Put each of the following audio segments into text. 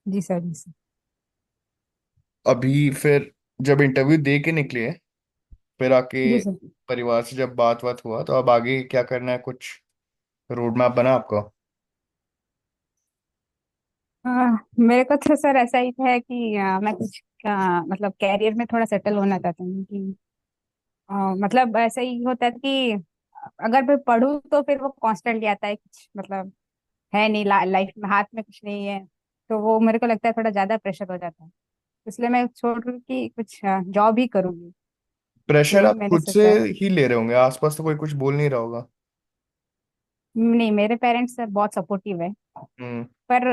जी sir, जी sir. अभी फिर जब इंटरव्यू दे के निकले, फिर आके जी सर। परिवार से जब बात बात हुआ, तो अब आगे क्या करना है? कुछ रोड मैप बना आपका? मेरे को तो सर ऐसा ही है कि मैं कुछ मतलब कैरियर में थोड़ा सेटल होना चाहती हूँ कि मतलब ऐसा ही होता है कि अगर मैं पढूं तो फिर वो कांस्टेंटली आता है कुछ, मतलब है नहीं, लाइफ में हाथ में कुछ नहीं है। तो वो मेरे को लगता है थोड़ा ज्यादा प्रेशर हो जाता है। इसलिए मैं छोड़ रही हूँ कि कुछ जॉब ही करूंगी। प्रेशर यही आप मैंने खुद से सोचा है। ही ले रहे होंगे, आसपास तो कोई कुछ बोल नहीं रहा होगा। नहीं, मेरे पेरेंट्स सर बहुत सपोर्टिव है। हम्म। पर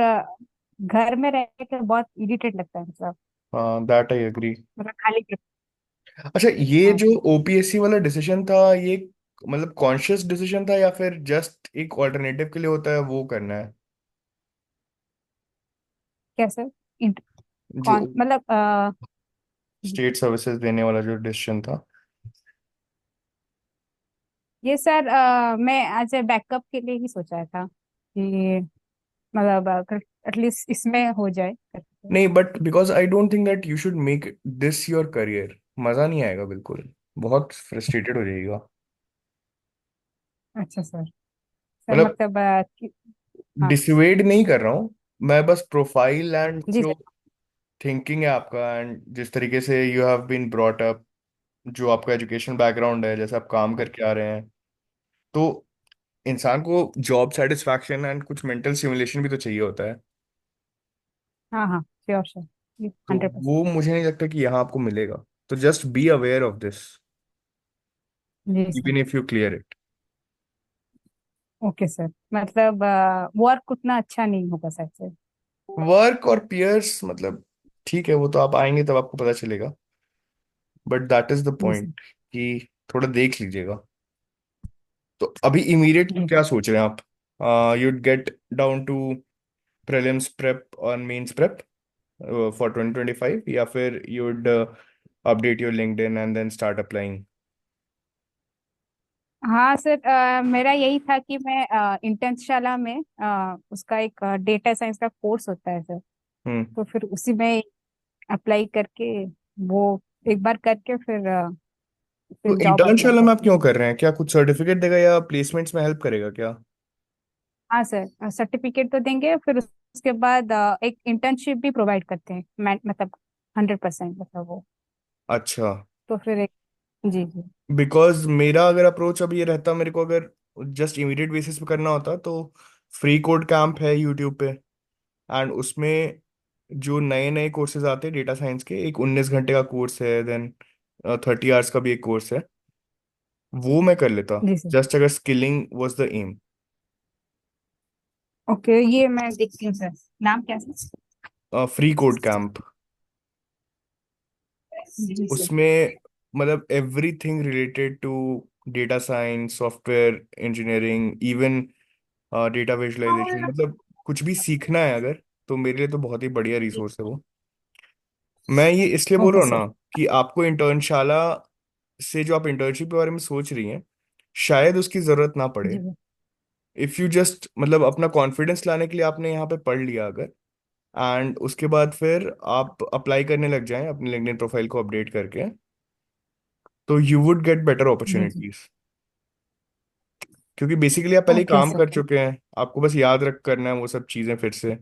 घर में रह के बहुत इरिटेट लगता है, मतलब। हाँ, दैट आई एग्री। मतलब खाली अच्छा, ये हाँ जो सर। ओपीएससी वाला डिसीजन था, ये मतलब कॉन्शियस डिसीजन था या फिर जस्ट एक ऑल्टरनेटिव के लिए होता है वो करना है? क्या सर? इंट- जो कौन मतलब स्टेट सर्विसेज देने वाला जो डिसीजन था। ये सर मैं एज ए बैकअप के लिए ही सोचा था कि मतलब एटलीस्ट इसमें हो जाए करके। नहीं, but because I don't think that you should make this your career. मजा नहीं आएगा बिल्कुल, बहुत फ्रस्ट्रेटेड हो जाएगा। अच्छा सर। सर मतलब मतलब हाँ। डिसवेड नहीं कर रहा हूँ, मैं बस प्रोफाइल एंड जी जो सर। थिंकिंग है आपका, एंड जिस तरीके से you have been brought up, जो आपका एजुकेशन बैकग्राउंड है, जैसे आप काम करके आ रहे हैं, तो इंसान को जॉब सेटिस्फैक्शन एंड कुछ मेंटल सिमुलेशन भी तो चाहिए होता है। हाँ हाँ, श्योर सर। तो 100%। वो मुझे नहीं लगता कि यहाँ आपको मिलेगा। तो just be aware of this, जी sir. Even if you clear it. Okay sir, मतलब वर्क उतना अच्छा नहीं होगा सर से। वर्क और पियर्स मतलब ठीक है, वो तो आप आएंगे तब आपको पता चलेगा। बट दैट इज द जी सर। पॉइंट कि थोड़ा देख लीजिएगा। तो अभी इमीडिएट जी क्या सोच रहे हैं आप? you'd get down to prelims prep और मेंस prep for 2025, या फिर you'd update your LinkedIn and then start applying? हाँ सर, मेरा यही था कि मैं इंटर्नशाला में उसका एक डेटा साइंस का कोर्स होता है सर। हम्म। तो फिर उसी में अप्लाई करके वो एक बार करके फिर तो जॉब अप्लाई इंटर्नशाला में आप करते हैं। क्यों कर रहे हैं? क्या कुछ सर्टिफिकेट देगा या प्लेसमेंट्स में हेल्प करेगा क्या? हाँ सर, सर्टिफिकेट तो देंगे, फिर उसके बाद एक इंटर्नशिप भी प्रोवाइड करते हैं, मतलब 100%, मतलब वो। अच्छा। तो फिर एक जी जी। बिकॉज मेरा अगर अप्रोच अब ये रहता, मेरे को अगर जस्ट इमीडिएट बेसिस पे करना होता, तो फ्री कोड कैंप है यूट्यूब पे, एंड उसमें जो नए नए कोर्सेज आते हैं डेटा साइंस के, एक 19 घंटे का कोर्स है, देन 30 आवर्स का भी एक कोर्स है, वो मैं कर लेता, जी सर। जस्ट अगर skilling was the aim. Okay, ये मैं देखती हूँ सर। नाम क्या है सर? Free code camp. जी सर। उसमें मतलब everything related to data science, software engineering, even data visualisation, मतलब कुछ भी सीखना है अगर, तो मेरे लिए तो बहुत ही बढ़िया रिसोर्स है वो। मैं ये इसलिए बोल ओके रहा हूँ सर। ना कि आपको इंटर्नशाला से जो आप इंटर्नशिप के बारे में सोच रही हैं, शायद उसकी जरूरत ना पड़े। जी सर। इफ यू जस्ट मतलब अपना कॉन्फिडेंस लाने के लिए आपने यहाँ पे पढ़ लिया अगर, एंड उसके बाद फिर आप अप्लाई करने लग जाएं अपने लिंक्डइन प्रोफाइल को अपडेट करके, तो यू वुड गेट बेटर जी जी। अपॉर्चुनिटीज। क्योंकि बेसिकली आप पहले ही ओके काम सर। कर चुके हैं, आपको बस याद रख करना है वो सब चीजें फिर से।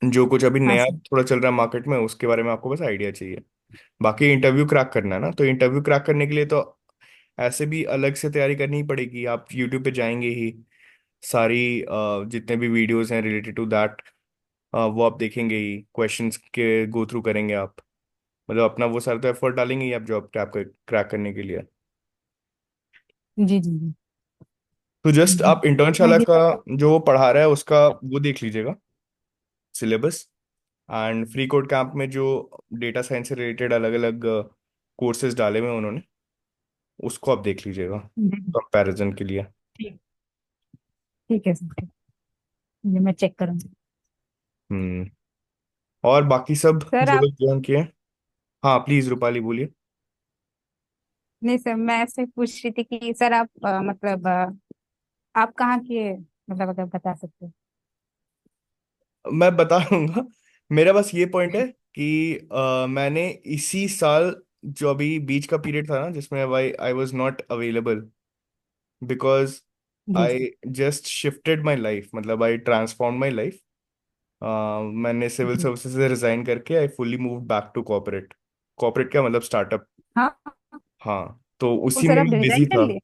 जो कुछ अभी हाँ नया सर। थोड़ा चल रहा है मार्केट में, उसके बारे में आपको बस आइडिया चाहिए। बाकी इंटरव्यू क्रैक करना है ना, तो इंटरव्यू क्रैक करने के लिए तो ऐसे भी अलग से तैयारी करनी ही पड़ेगी। आप यूट्यूब पे जाएंगे ही, सारी जितने भी वीडियोस हैं रिलेटेड टू दैट, वो आप देखेंगे ही, क्वेश्चंस के गो थ्रू करेंगे आप। मतलब अपना वो सारा तो एफर्ट डालेंगे ही आप जॉब क्रैक क्रैक करने के लिए। जी जी जी। तो जस्ट जी। आप मैं इंटर्नशाला ये का जो वो पढ़ा रहा है उसका वो देख लीजिएगा, syllabus. And free code camp में जो डेटा साइंस से रिलेटेड अलग अलग कोर्सेज डाले हुए हैं उन्होंने, उसको आप देख लीजिएगा जी, कंपैरिजन के लिए। ठीक। ठीक है सर, ठीक। ये मैं चेक करूंगी। हम्म। और बाकी सब सर जो आप। लोग ज्वाइन किए हैं। हाँ प्लीज रूपाली बोलिए। नहीं सर, मैं ऐसे पूछ रही थी कि सर आप मतलब आप कहाँ के, मतलब अगर बता सकते हो। मैं बता दूंगा, मेरा बस ये पॉइंट है कि मैंने इसी साल, जो अभी बीच का पीरियड था ना जिसमें I I was not available, because जी जी। I just shifted my life, मतलब आई ट्रांसफॉर्म माई लाइफ। मैंने सिविल जी। सर्विसेज से रिजाइन करके I fully move back to corporate. Corporate क्या मतलब स्टार्टअप। हाँ। हाँ, तो वो उसी सर में आप मैं बिजी रिजाइन कर था। लिए?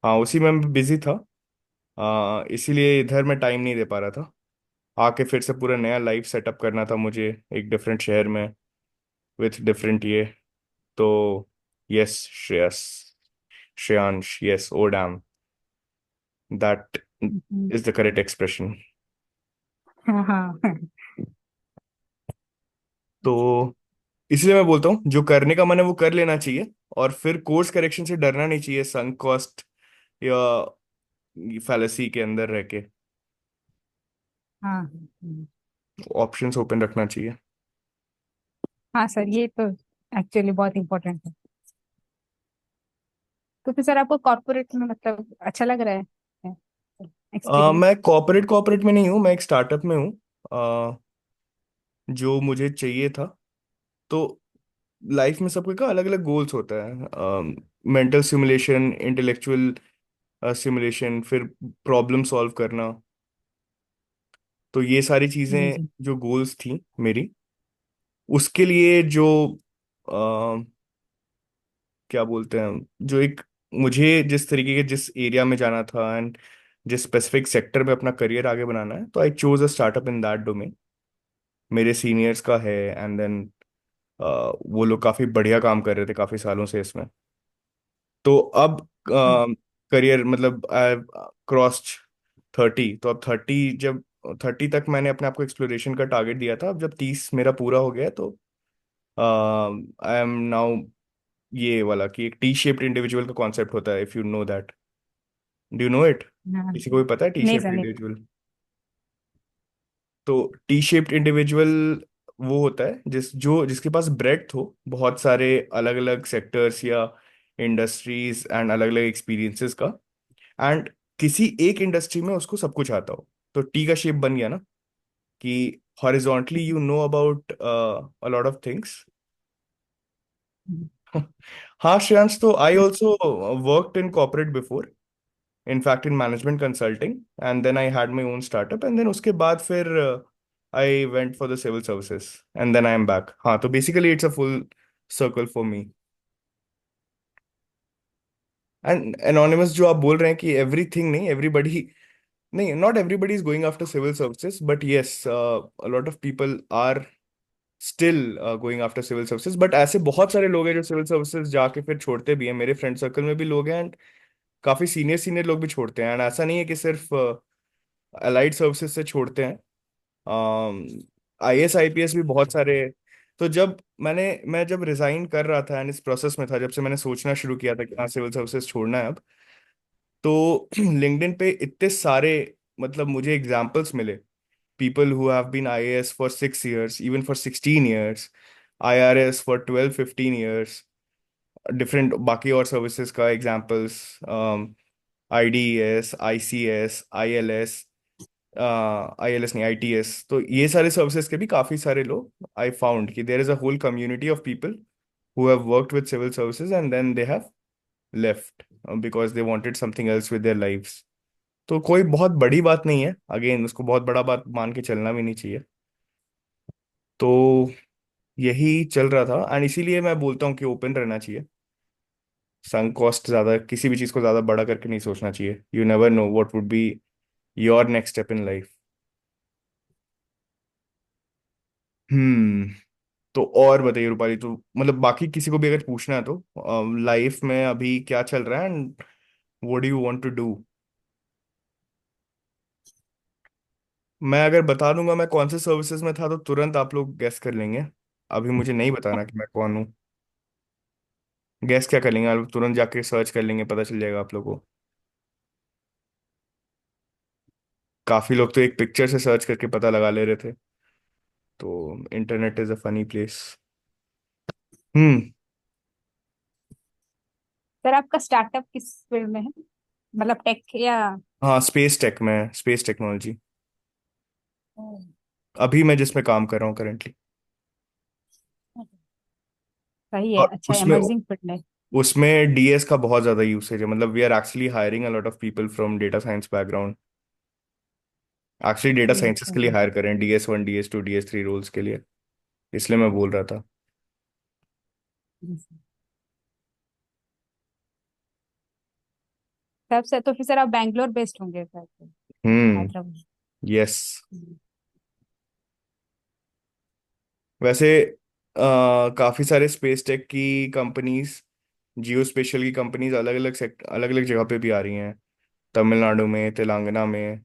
हाँ, उसी में मैं बिजी था। इसीलिए इधर मैं टाइम नहीं दे पा रहा था। आके फिर से पूरा नया लाइफ सेटअप करना था मुझे, एक डिफरेंट शहर में, विथ डिफरेंट ये। तो yes, Shreyas, Shreyansh, yes, oh damn, that hmm. Is the correct expression. हाँ हाँ। तो इसलिए मैं बोलता हूँ जो करने का मन है वो कर लेना चाहिए, और फिर कोर्स करेक्शन से डरना नहीं चाहिए, संक कॉस्ट या फैलेसी के अंदर रह के। हाँ ऑप्शंस ओपन रखना चाहिए। हाँ सर, ये तो एक्चुअली बहुत इंपॉर्टेंट है। तो फिर सर आपको कॉर्पोरेट में मतलब अच्छा लग रहा है एक्सपीरियंस? मैं कॉर्पोरेट कॉर्पोरेट में नहीं हूँ, मैं एक स्टार्टअप में हूँ। जो मुझे चाहिए था। तो लाइफ में सबके का अलग अलग गोल्स होता है। मेंटल सिमुलेशन, इंटेलेक्चुअल सिमुलेशन, फिर प्रॉब्लम सॉल्व करना। तो ये सारी जी चीजें जी। जो गोल्स थी मेरी, उसके लिए जो क्या बोलते हैं, जो एक, मुझे जिस तरीके के जिस एरिया में जाना था एंड जिस स्पेसिफिक सेक्टर में अपना करियर आगे बनाना है, तो I chose a startup in that domain. मेरे सीनियर्स का है, एंड देन वो लोग काफी बढ़िया काम कर रहे थे काफी सालों से इसमें। तो अब हाँ करियर मतलब आई क्रॉस्ड 30, तो अब 30 जब 30 तक मैंने अपने आप को एक्सप्लोरेशन का टारगेट दिया था। अब जब 30 मेरा पूरा हो गया, तो आई एम नाउ ये वाला कि एक टी शेप्ड इंडिविजुअल का कॉन्सेप्ट होता है, if you know that, do you know it? हाँ। किसी को भी पता है टी नहीं शेप्ड सर नहीं। इंडिविजुअल? तो टी शेप्ड इंडिविजुअल वो होता है जिसके पास ब्रेड्थ हो, बहुत सारे अलग अलग सेक्टर्स या इंडस्ट्रीज एंड अलग अलग एक्सपीरियंसेस का, एंड किसी एक इंडस्ट्री में उसको सब कुछ आता हो। तो टी का शेप बन गया ना, कि horizontally you know about a lot of things. हाँ श्रेयांश, तो I also worked in corporate before, in fact in management consulting, and then I had my own startup, and then उसके बाद फिर I went for the civil services, and then I am back. हाँ, तो basically it's a full circle for me. And anonymous जो आप बोल रहे हैं कि एवरीथिंग नहीं, एवरीबडी नहीं, not everybody is going after civil services, but yes a lot of people are still going after civil services. But ऐसे बहुत सारे लोग हैं जो सिविल सर्विसेज जाके फिर छोड़ते भी हैं, मेरे फ्रेंड सर्कल में भी लोग हैं, एंड काफी सीनियर सीनियर लोग भी छोड़ते हैं। एंड ऐसा नहीं है कि सिर्फ अलाइड सर्विसेज से छोड़ते हैं, आईएएस आईपीएस भी बहुत सारे। तो मैं जब रिजाइन कर रहा था एंड इस प्रोसेस में था, जब से मैंने सोचना शुरू किया था कि हाँ सिविल सर्विसेज छोड़ना है अब, तो लिंक्डइन पे इतने सारे, मतलब मुझे एग्जाम्पल्स मिले, people who have been IAS for 6 years, even for 16 years, IRS for 12-15 years, different बाकी और सर्विसेज का examples, IDS, ICS, ILS, ILS नहीं, आईटीएस। तो ये सारे सर्विसेज के भी काफी सारे लोग, आई फाउंड कि there is a whole community of people who have worked with civil services and then they have left because they wanted something else with their lives. तो कोई बहुत बड़ी बात नहीं है, अगेन उसको बहुत बड़ा बात मान के चलना भी नहीं चाहिए। तो यही चल रहा था, एंड इसीलिए मैं बोलता हूँ कि ओपन रहना चाहिए। संक कॉस्ट ज्यादा, किसी भी चीज को ज्यादा बड़ा करके नहीं सोचना चाहिए। You never know what would be your next step in life. Hmm. तो और बताइए रूपाली, तो मतलब बाकी किसी को भी अगर पूछना है तो लाइफ में अभी क्या चल रहा है, and what do you want to do? मैं अगर बता दूंगा मैं कौन से सर्विसेज में था, तो तुरंत आप लोग गैस कर लेंगे। अभी मुझे नहीं बताना कि मैं कौन हूँ। गैस क्या कर लेंगे आप लोग? तुरंत जाके सर्च कर लेंगे, पता चल जाएगा आप लोगों को। काफी लोग तो एक पिक्चर से सर्च करके पता लगा ले रहे थे। तो internet is a funny place. Hmm. Sir आपका स्टार्टअप किस फील्ड में है? मतलब टेक या? हाँ, स्पेस टेक में, स्पेस टेक्नोलॉजी। अभी मैं जिसमें काम कर रहा हूँ करेंटली। सही है, और अच्छा उसमें इमर्जिंग फील्ड है। उसमें डीएस का बहुत ज्यादा यूसेज है, मतलब we are actually hiring a lot of people from data science background. Actually data जी साइंसेस अच्छा के लिए जी। हायर करें, DS1 DS2 DS3 रोल्स के लिए, इसलिए मैं बोल रहा था। जी सर। तब से तो फिर सर आप बैंगलोर बेस्ड होंगे सर तो, हम्म। हैदराबाद। यस। हम्म। वैसे काफी सारे स्पेस टेक की कंपनीज, जियो स्पेशल की कंपनीज अलग अलग अलग अलग जगह पे भी आ रही हैं, तमिलनाडु में, तेलंगाना में।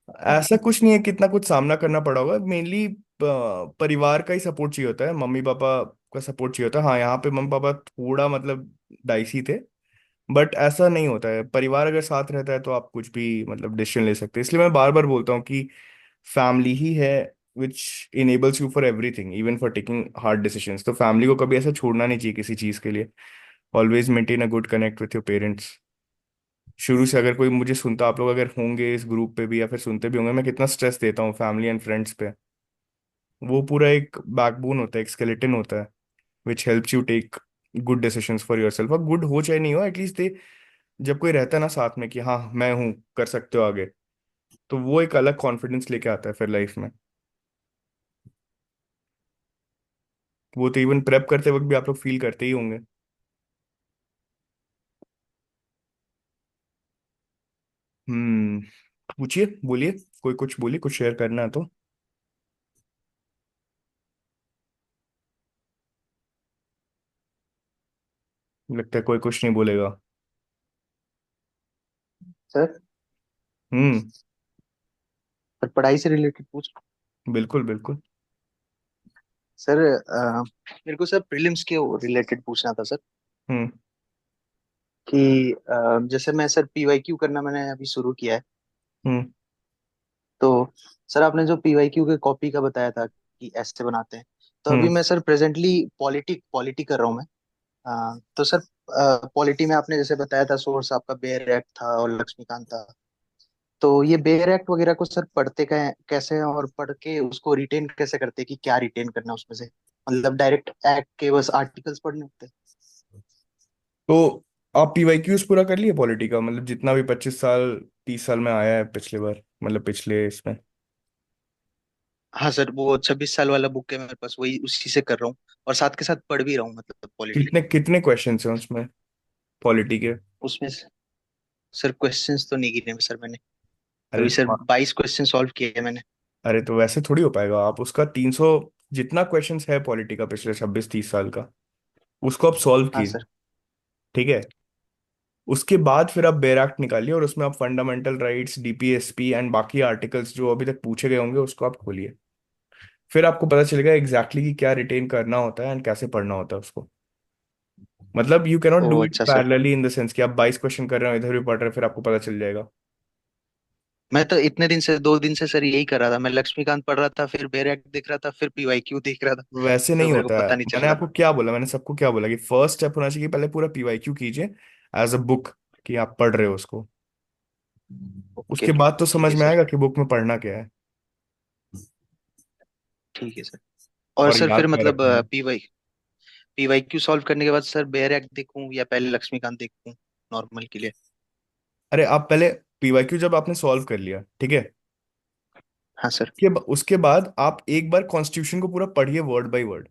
ऐसा कुछ नहीं है, कितना कुछ सामना करना पड़ा होगा, मेनली परिवार का ही सपोर्ट चाहिए होता है, मम्मी पापा का सपोर्ट चाहिए होता है। हाँ, यहाँ पे मम्मी पापा थोड़ा मतलब डाइसी थे, बट ऐसा नहीं होता है, परिवार अगर साथ रहता है तो आप कुछ भी मतलब डिसीजन ले सकते हैं। इसलिए मैं बार बार बोलता हूँ कि फैमिली ही है विच enables you for everything, even for taking hard decisions. तो फैमिली को कभी ऐसा छोड़ना नहीं चाहिए किसी चीज़ के लिए। Always maintain a good connect with your parents. शुरू से अगर कोई मुझे सुनता, आप लोग अगर होंगे इस ग्रुप पे भी या फिर सुनते भी होंगे, मैं कितना स्ट्रेस देता हूँ फैमिली एंड फ्रेंड्स पे। वो पूरा एक बैकबोन होता है, एक स्केलेटन होता है, which helps you take good decisions for your self. अब गुड हो चाहे नहीं हो, एटलीस्ट दे, जब कोई रहता है ना साथ में कि हाँ मैं हूँ, कर सकते हो आगे, तो वो एक अलग कॉन्फिडेंस लेके आता है फिर लाइफ में। वो तो इवन प्रेप करते वक्त भी आप लोग फील करते ही होंगे। हम्म। पूछिए, बोलिए, कोई कुछ बोलिए, कुछ शेयर करना है तो। लगता है कोई कुछ नहीं बोलेगा। सर। हम्म। सर पढ़ाई से रिलेटेड पूछ। बिल्कुल बिल्कुल। सर मेरे को सर प्रीलिम्स के रिलेटेड पूछना था सर। हम्म। कि जैसे मैं सर पीवाईक्यू करना मैंने अभी शुरू किया है। हम्म। तो सर आपने जो पीवाईक्यू के कॉपी का बताया था कि ऐसे बनाते हैं, तो अभी हम्म। मैं सर प्रेजेंटली पॉलिटी पॉलिटी कर रहा हूँ मैं। तो सर पॉलिटी में आपने जैसे बताया था सोर्स आपका बेयर एक्ट था और लक्ष्मीकांत था। तो ये बेयर एक्ट वगैरह को सर पढ़ते कैसे हैं और पढ़ के उसको रिटेन कैसे करते हैं कि क्या रिटेन करना है उसमें से, मतलब डायरेक्ट एक्ट के बस आर्टिकल्स पढ़ने होते हैं। तो आप PYQs पूरा कर लिए पॉलिटी का, मतलब जितना भी 25 साल 30 साल में आया है पिछले बार, मतलब पिछले इसमें। हाँ सर, वो 26 साल वाला बुक है मेरे पास, वही उसी से कर रहा हूँ और साथ के साथ पढ़ भी रहा हूँ मतलब पॉलिटी। कितने कितने क्वेश्चन हैं उसमें, पॉलिटी के? उसमें सर क्वेश्चंस तो नहीं गिने सर मैंने। अरे अभी सर तो 22 क्वेश्चन सॉल्व किए हैं मैंने। अरे तो वैसे थोड़ी हो पाएगा, आप उसका 300 जितना क्वेश्चंस है पॉलिटी का पिछले 26 30 साल का, उसको आप सॉल्व हाँ कीजिए। सर। ठीक है। उसके बाद फिर आप बेयर एक्ट निकालिए और उसमें आप फंडामेंटल राइट्स, DPSP एंड बाकी आर्टिकल्स जो अभी तक पूछे गए होंगे उसको आप खोलिए। फिर आपको पता चलेगा एग्जैक्टली कि क्या रिटेन करना होता है एंड कैसे पढ़ना होता है उसको। मतलब you cannot oh do it अच्छा sir. Parallelly in the sense कि आप 22 क्वेश्चन कर रहे हो इधर भी पढ़ रहे हो, फिर आपको पता चल जाएगा। मैं तो इतने दिन से 2 दिन से सर यही कर रहा था, मैं लक्ष्मीकांत पढ़ रहा था फिर बेर एक्ट देख रहा था फिर पीवाईक्यू देख रहा था। वैसे तो नहीं मेरे को होता है। पता नहीं चल मैंने रहा आपको था। क्या बोला, मैंने सबको क्या बोला कि फर्स्ट स्टेप होना चाहिए पहले पूरा PYQ कीजिए एज अ बुक, कि आप पढ़ रहे हो उसको। ओके। उसके बाद तो ठीक समझ है में सर। आएगा कि बुक में पढ़ना क्या है ठीक है सर। और और सर फिर याद क्या मतलब रखना है। पीवाईक्यू सॉल्व करने के बाद सर बेर एक्ट देखूं या पहले लक्ष्मीकांत देखूं नॉर्मल के लिए। अरे आप पहले PYQ जब आपने सॉल्व कर लिया, ठीक है, हाँ सर। उसके बाद आप एक बार कॉन्स्टिट्यूशन को पूरा पढ़िए वर्ड बाय वर्ड।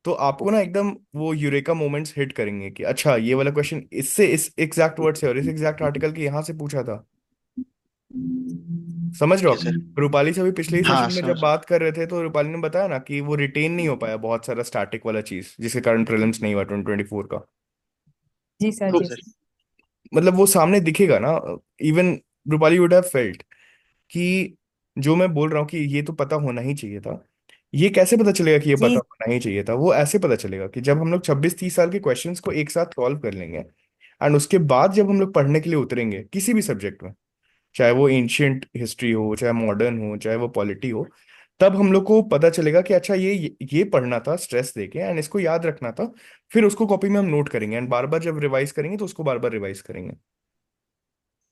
तो आपको ना एकदम वो यूरेका मोमेंट्स हिट करेंगे कि अच्छा ये वाला क्वेश्चन इससे इस एग्जैक्ट वर्ड से और इस एग्जैक्ट आर्टिकल के यहाँ से पूछा था। समझ रहे हो ओके आप? सर। रूपाली से अभी पिछले ही हाँ सेशन में जब समझ। बात कर रहे थे तो रूपाली ने बताया ना कि वो रिटेन नहीं हो पाया बहुत सारा स्टैटिक वाला चीज, जिसके कारण प्रीलिम्स नहीं हुआ 2024 का। जी सर तो जी सर। सर। मतलब वो सामने दिखेगा ना। Even Rupali would have felt कि जो मैं बोल रहा हूँ कि ये तो पता होना ही चाहिए था, ये कैसे पता चलेगा कि ये पता जी होना ही चाहिए था? वो ऐसे पता चलेगा कि जब हम लोग 26 30 साल के क्वेश्चंस को एक साथ सॉल्व कर लेंगे, एंड उसके बाद जब हम लोग पढ़ने के लिए उतरेंगे किसी भी सब्जेक्ट में, चाहे वो एंशियंट हिस्ट्री हो, चाहे मॉडर्न हो, चाहे वो पॉलिटी हो, तब हम लोग को पता चलेगा कि अच्छा ये पढ़ना था स्ट्रेस देके एंड इसको याद रखना था। फिर उसको कॉपी में हम नोट करेंगे एंड बार बार जब रिवाइज करेंगे तो उसको बार बार रिवाइज करेंगे।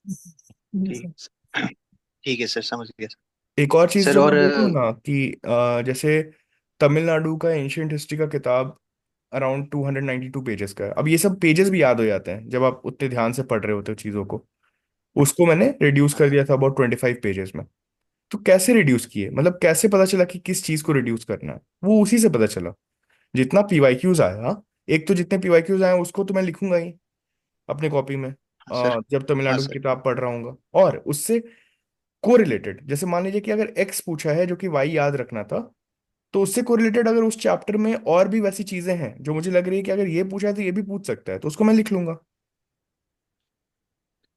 जी ठीक सर। है। ठीक है सर, समझ गया सर। एक और चीज सर जो मैं और देखूँ ना कि जैसे तमिलनाडु का एंशियंट हिस्ट्री का किताब अराउंड 292 पेजेस का है। अब ये सब पेजेस भी याद हो जाते हैं जब आप उतने ध्यान से पढ़ रहे होते हो चीजों को। उसको मैंने रिड्यूस हाँ कर सर। दिया था अबाउट 25 पेजेस में। तो कैसे रिड्यूस किए, मतलब कैसे पता चला कि किस चीज को रिड्यूस करना है, वो उसी से पता चला जितना पीवाईक्यूज आया। हाँ, एक तो जितने पीवाईक्यूज आए उसको तो मैं लिखूंगा ही अपने कॉपी में, हाँ सर। जब हाँ तमिलनाडु की सर। किताब पढ़ रहा हूँ। और उससे कोरिलेटेड, जैसे मान लीजिए कि अगर एक्स पूछा है जो कि वाई याद रखना था, तो उससे कोरिलेटेड अगर उस चैप्टर में और भी वैसी चीजें हैं जो मुझे लग रही है कि अगर ये पूछा है तो ये भी पूछ सकता है, तो उसको मैं लिख लूंगा।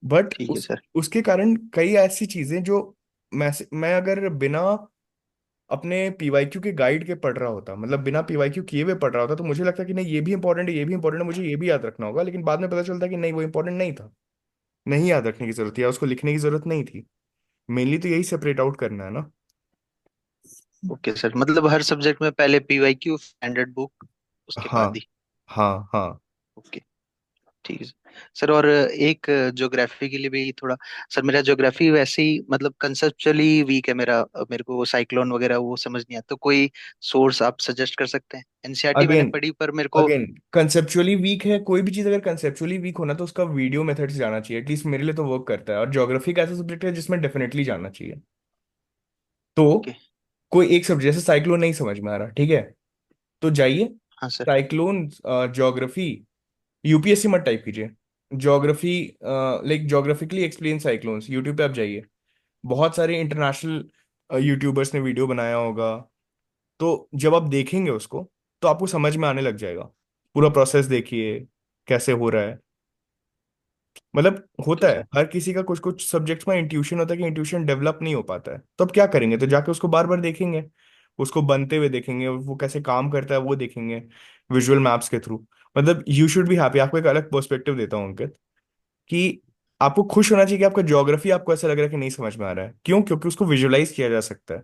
बट ठीक है सर। उसके कारण कई ऐसी चीजें जो मैं अगर बिना अपने पीवाईक्यू के गाइड के पढ़ रहा होता, मतलब बिना पीवाईक्यू किए हुए पढ़ रहा होता, तो मुझे लगता कि नहीं ये भी इंपॉर्टेंट है, ये भी इंपॉर्टेंट है, मुझे ये भी याद रखना होगा। लेकिन बाद में पता चलता कि नहीं, वो इंपॉर्टेंट नहीं था, नहीं याद रखने की जरूरत थी या उसको लिखने की जरूरत नहीं थी। मेनली तो यही सेपरेट आउट करना है ना। ओके सर, मतलब हर सब्जेक्ट में पहले पीवाईक्यू, स्टैंडर्ड बुक, उसके हाँ बाद ही। हाँ हाँ। ओके। ठीक है सर। सर और एक ज्योग्राफी के लिए भी थोड़ा, सर मेरा ज्योग्राफी वैसे ही मतलब कंसेप्चुअली वीक है मेरा, मेरे को वो साइक्लोन वगैरह वो समझ नहीं आता, तो कोई सोर्स आप सजेस्ट कर सकते हैं? एनसीईआरटी मैंने अगेन पढ़ी पर मेरे को। अगेन कंसेप्चुअली वीक है कोई भी चीज, अगर कंसेप्चुअली वीक होना तो उसका वीडियो मेथड से जाना चाहिए, एटलीस्ट मेरे लिए तो वर्क करता है। और ज्योग्राफी का ऐसा सब्जेक्ट है जिसमें डेफिनेटली जाना चाहिए। तो ओके। कोई एक सब्जेक्ट, जैसे साइक्लोन नहीं समझ में आ रहा, ठीक है, तो जाइए हाँ सर। साइक्लोन ज्योग्राफी, यूपीएससी मत टाइप कीजिए, geography like geographically explain cyclones, YouTube पे आप जाइए। बहुत सारे इंटरनेशनल यूट्यूबर्स ने वीडियो बनाया होगा। तो जब आप देखेंगे उसको तो आपको समझ में आने लग जाएगा। पूरा प्रोसेस देखिए कैसे हो रहा है। मतलब ओके होता है सर। हर किसी का कुछ कुछ सब्जेक्ट्स में इंट्यूशन होता है कि इंट्यूशन डेवलप नहीं हो पाता है, तो अब क्या करेंगे, तो जाके उसको बार बार देखेंगे, उसको बनते हुए देखेंगे, वो कैसे काम करता है वो देखेंगे विजुअल मैप्स के थ्रू। मतलब यू शुड बी हैप्पी, आपको एक अलग पर्सपेक्टिव देता हूँ अंकित, कि आपको खुश होना चाहिए कि आपका ज्योग्राफी आपको ऐसा लग रहा है कि नहीं समझ में आ रहा है। क्यों? क्योंकि उसको विजुअलाइज किया जा सकता है।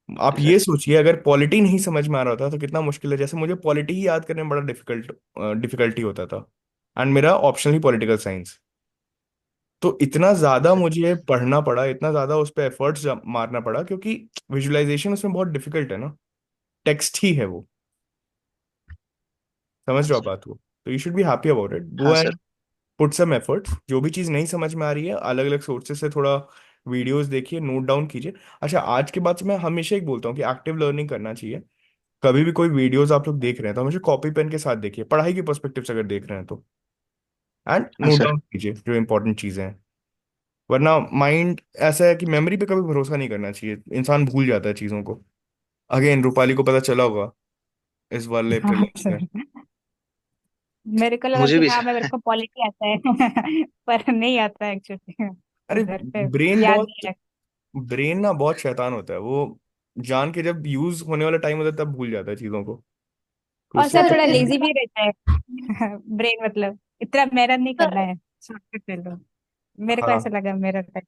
आप ओके ये सर। सोचिए अगर पॉलिटी नहीं समझ में आ रहा होता तो कितना मुश्किल है। जैसे मुझे पॉलिटी ही याद करने में बड़ा डिफिकल्टी होता था, एंड मेरा ऑप्शनल ही पॉलिटिकल साइंस। तो इतना ज्यादा सर। मुझे पढ़ना पड़ा, इतना ज्यादा उस पर एफर्ट्स मारना पड़ा, क्योंकि विजुअलाइजेशन उसमें बहुत डिफिकल्ट है ना, टेक्स्ट ही है वो। समझ हाँ रहे हो आप सर। बात को? तो you should be happy about it, go हाँ and sir. Put some efforts. जो भी चीज़ नहीं समझ में आ रही है अलग अलग सोर्सेज से थोड़ा वीडियोस देखिए, नोट डाउन कीजिए। अच्छा, आज के बाद से मैं हमेशा ही बोलता हूँ कि एक्टिव लर्निंग करना चाहिए। कभी भी कोई वीडियोस आप लोग देख रहे हैं तो हमेशा कॉपी पेन के साथ देखिए, पढ़ाई के पर्सपेक्टिव से अगर देख रहे हैं तो। एंड हाँ नोट सर। डाउन कीजिए जो इंपॉर्टेंट चीज़ें हैं। वरना माइंड ऐसा है कि मेमोरी पे कभी भरोसा नहीं करना चाहिए, इंसान भूल जाता है चीज़ों को। अगेन रूपाली को पता चला होगा इस वाले हाँ प्रीलिम्स में। सर, मेरे को लगा मुझे कि भी हाँ मैं, मेरे सर। को पॉलिटी आता है पर नहीं आता है एक्चुअली। अरे घर पे ब्रेन याद बहुत, नहीं है। ब्रेन ना बहुत शैतान होता है वो, जान के जब यूज होने वाला टाइम होता है तब भूल जाता है चीज़ों को। तो और उससे सर अच्छा थोड़ा है। लेजी भी रहता है ब्रेन, मतलब इतना मेहनत नहीं करना सर है, शॉर्टकट ले लो। मेरे को ऐसा हाँ। लगा मेरा टाइम।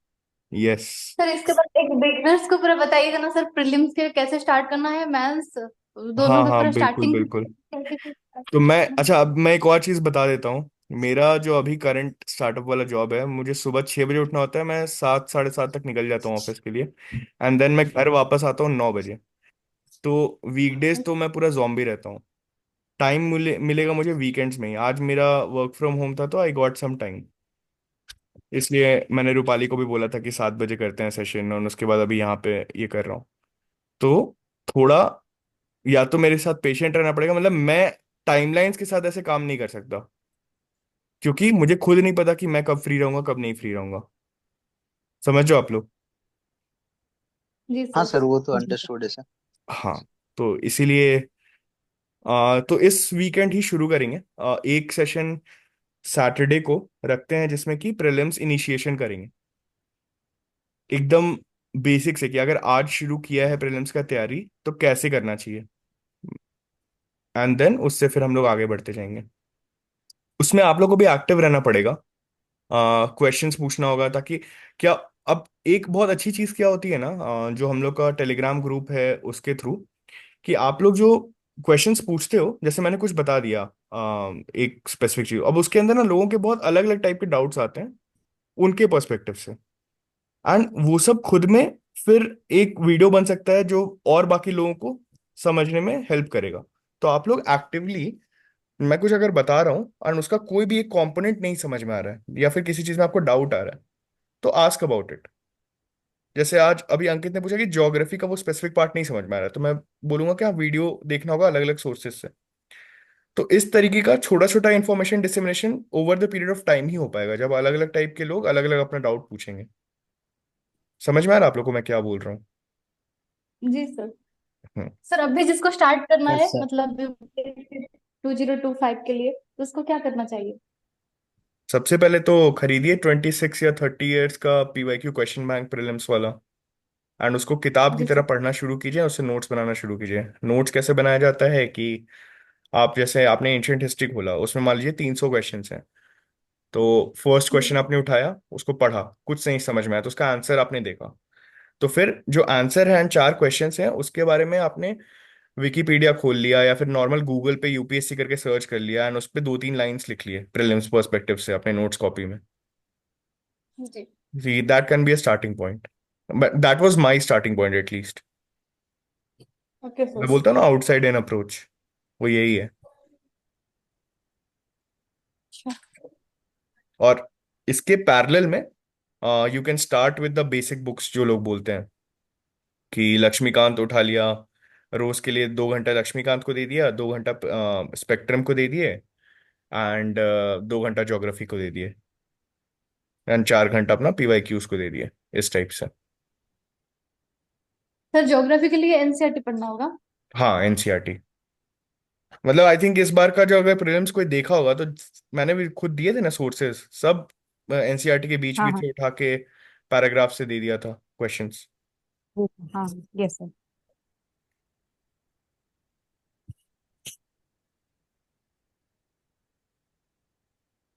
यस। सर इसके बाद एक बिगनर्स को पूरा बताइएगा ना सर, प्रीलिम्स के कैसे स्टार्ट करना है, मेंस दोनों हाँ का हाँ पूरा बिल्कुल स्टार्टिंग बिल्कुल। कैसे start तो मैं, करना है। अच्छा अब मैं एक और चीज़ बता देता हूँ। मेरा जो अभी करंट स्टार्टअप वाला जॉब है, मुझे सुबह 6 बजे उठना होता है, मैं 7 साढ़े 7 तक निकल जाता हूँ ऑफिस के लिए, एंड देन मैं घर वापस आता हूँ 9 बजे। तो वीकडेज तो मैं पूरा जॉम्बी रहता हूँ। टाइम मिलेगा मुझे वीकेंड्स में ही। आज मेरा वर्क फ्रॉम होम था तो आई गॉट सम टाइम, इसलिए मैंने रूपाली को भी बोला था कि 7 बजे करते हैं सेशन, और उसके बाद अभी यहाँ पे ये कर रहा हूँ। तो थोड़ा या तो मेरे साथ पेशेंट रहना पड़ेगा, मतलब मैं टाइमलाइंस के साथ ऐसे काम नहीं कर सकता, क्योंकि मुझे खुद नहीं पता कि मैं कब फ्री रहूंगा कब नहीं फ्री रहूंगा। समझ रहे हो आप लोग? जी हाँ सर। सर, वो तो अंडरस्टूड है सर। हाँ। तो इसीलिए तो इस वीकेंड ही शुरू करेंगे, एक सेशन सैटरडे को रखते हैं जिसमें कि प्रीलिम्स इनिशिएशन करेंगे, एकदम बेसिक से, कि अगर आज शुरू किया है प्रीलिम्स का तैयारी तो कैसे करना चाहिए, एंड देन उससे फिर हम लोग आगे बढ़ते जाएंगे। उसमें आप लोगों को भी एक्टिव रहना पड़ेगा, क्वेश्चंस पूछना होगा, ताकि क्या, अब एक बहुत अच्छी चीज़ क्या होती है ना, जो हम लोग का टेलीग्राम ग्रुप है उसके थ्रू, कि आप लोग जो क्वेश्चंस पूछते हो, जैसे मैंने कुछ बता दिया एक स्पेसिफिक चीज, अब उसके अंदर ना लोगों के बहुत अलग अलग टाइप के डाउट्स आते हैं उनके पर्सपेक्टिव से। एंड वो सब खुद में फिर एक वीडियो बन सकता है जो और बाकी लोगों को समझने में हेल्प करेगा। तो आप लोग एक्टिवली, मैं कुछ अगर बता रहा हूँ और उसका कोई भी एक कंपोनेंट नहीं समझ में आ रहा है या फिर किसी चीज में आपको डाउट आ रहा है, तो आस्क अबाउट इट। जैसे आज अभी अंकित ने पूछा कि ज्योग्राफी का वो स्पेसिफिक पार्ट नहीं समझ में आ रहा है, तो मैं बोलूंगा कि आप वीडियो देखना होगा अलग अलग सोर्सेज से। तो इस तरीके का छोटा छोटा information dissemination over the period of time ही हो पाएगा जब अलग अलग टाइप के लोग अलग अलग अपना डाउट पूछेंगे। समझ में आ रहा है आप लोग को मैं क्या बोल रहा हूँ? जी सर। हम्म। सर अभी जिसको स्टार्ट करना है यस सर। मतलब 2025 के लिए, तो उसको क्या करना चाहिए? सबसे पहले तो खरीदिए 26 या 30 ईयर्स का पीवाईक्यू क्वेश्चन बैंक प्रीलिम्स वाला, एंड उसको किताब की जी तरह सर। पढ़ना शुरू कीजिए, उससे नोट्स बनाना शुरू कीजिए। नोट्स कैसे बनाया जाता है कि आप जैसे आपने एंशियंट हिस्ट्री खोला, उसमें मान लीजिए 300 क्वेश्चन हैं। तो फर्स्ट जी क्वेश्चन आपने उठाया, उसको पढ़ा, कुछ नहीं समझ में आया तो उसका आंसर आपने देखा। तो फिर जो आंसर है एंड 4 क्वेश्चंस हैं उसके बारे में आपने विकिपीडिया खोल लिया या फिर नॉर्मल गूगल पे यूपीएससी करके सर्च कर लिया एंड उस पे 2-3 लाइंस लिख लिए प्रीलिम्स पर्सपेक्टिव से अपने नोट्स कॉपी में। जी। जी, that can be a starting point, but that was my starting point at least. Okay मैं सर। बोलता हूँ ना आउटसाइड इन अप्रोच, वो यही है। और इसके पैरेलल में you can start with the basic books जो लोग बोलते हैं कि लक्ष्मीकांत उठा लिया, रोज के लिए 2 घंटा लक्ष्मीकांत को दे दिया, 2 घंटा स्पेक्ट्रम को दे दिए, एंड 2 घंटा ज्योग्राफी को दे दिए, एंड 4 घंटा अपना पीवाईक्यूज को दे दिए, इस टाइप से। सर ज्योग्राफी के लिए एनसीईआरटी पढ़ना होगा? हाँ, एनसीईआरटी। मतलब आई थिंक इस बार का जो अगर प्रीलिम्स कोई देखा होगा तो मैंने भी खुद दिए थे ना सोर्सेज सब, एनसीईआरटी के बीच हाँ बीच हाँ। से उठा के पैराग्राफ से दे दिया था क्वेश्चंस। हाँ। Yes sir.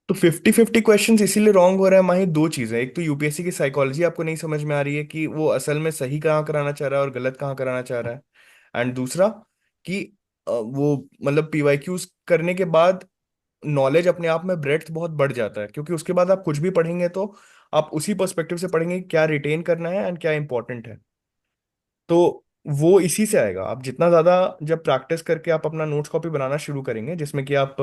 तो 50-50 क्वेश्चंस इसीलिए रॉन्ग हो रहा है माही, दो चीजें। एक तो यूपीएससी की साइकोलॉजी आपको नहीं समझ में आ रही है कि वो असल में सही कहाँ कराना चाह रहा है और गलत कहाँ कराना चाह रहा है। एंड दूसरा कि वो मतलब पीवाईक्यूज करने के बाद नॉलेज अपने आप में ब्रेड्थ बहुत बढ़ जाता है, क्योंकि उसके बाद आप कुछ भी पढ़ेंगे तो आप उसी पर्सपेक्टिव से पढ़ेंगे कि क्या रिटेन करना है एंड क्या इंपॉर्टेंट है। तो वो इसी से आएगा। आप जितना ज्यादा जब प्रैक्टिस करके आप अपना नोट्स कॉपी बनाना शुरू करेंगे जिसमें कि आप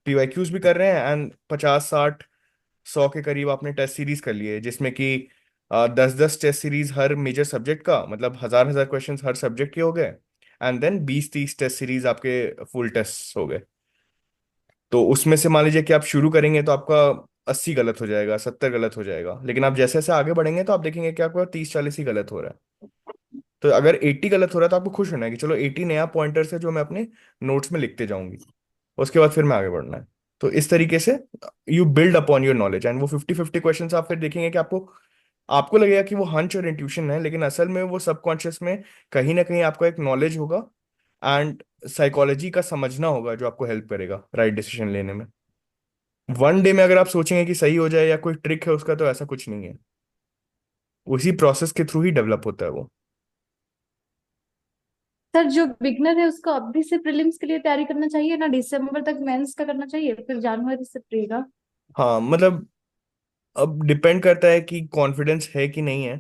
पीवाईक्यूज भी कर रहे हैं एंड 50-60-100 के करीब आपने टेस्ट सीरीज कर लिए, जिसमें कि 10-10 टेस्ट सीरीज हर मेजर सब्जेक्ट का, मतलब 1000-1000 क्वेश्चन हर सब्जेक्ट के हो गए, एंड देन 20-30 टेस्ट सीरीज आपके फुल टेस्ट हो गए। तो उसमें से मान लीजिए कि आप शुरू करेंगे तो आपका 80 गलत हो जाएगा, 70 गलत हो जाएगा, लेकिन आप जैसे जैसे आगे बढ़ेंगे तो आप देखेंगे कि आपका 30-40 ही गलत हो रहा है। तो अगर 80 गलत हो रहा है तो आपको खुश होना है कि चलो 80 नया पॉइंटर्स है जो मैं अपने नोट्स में लिखते जाऊंगी, उसके बाद फिर मैं आगे बढ़ना है। तो इस तरीके से you build upon your knowledge, and वो 50-50 क्वेश्चन आप फिर देखेंगे कि आपको आपको लगेगा कि वो हंच और इंट्यूशन है, लेकिन असल में वो सबकॉन्शियस में कहीं ना कहीं आपका एक नॉलेज होगा एंड साइकोलॉजी का समझना होगा जो आपको हेल्प करेगा राइट डिसीजन लेने में। वन डे में अगर आप सोचेंगे कि सही हो जाए या कोई ट्रिक है उसका, तो ऐसा कुछ नहीं है। उसी प्रोसेस के थ्रू ही डेवलप होता है वो। सर जो बिगनर है उसको अभी से प्रीलिम्स के लिए तैयारी करना चाहिए ना, दिसंबर तक मेंस का करना चाहिए, फिर जनवरी से प्री का? हाँ मतलब अब डिपेंड करता है कि कॉन्फिडेंस है कि नहीं है।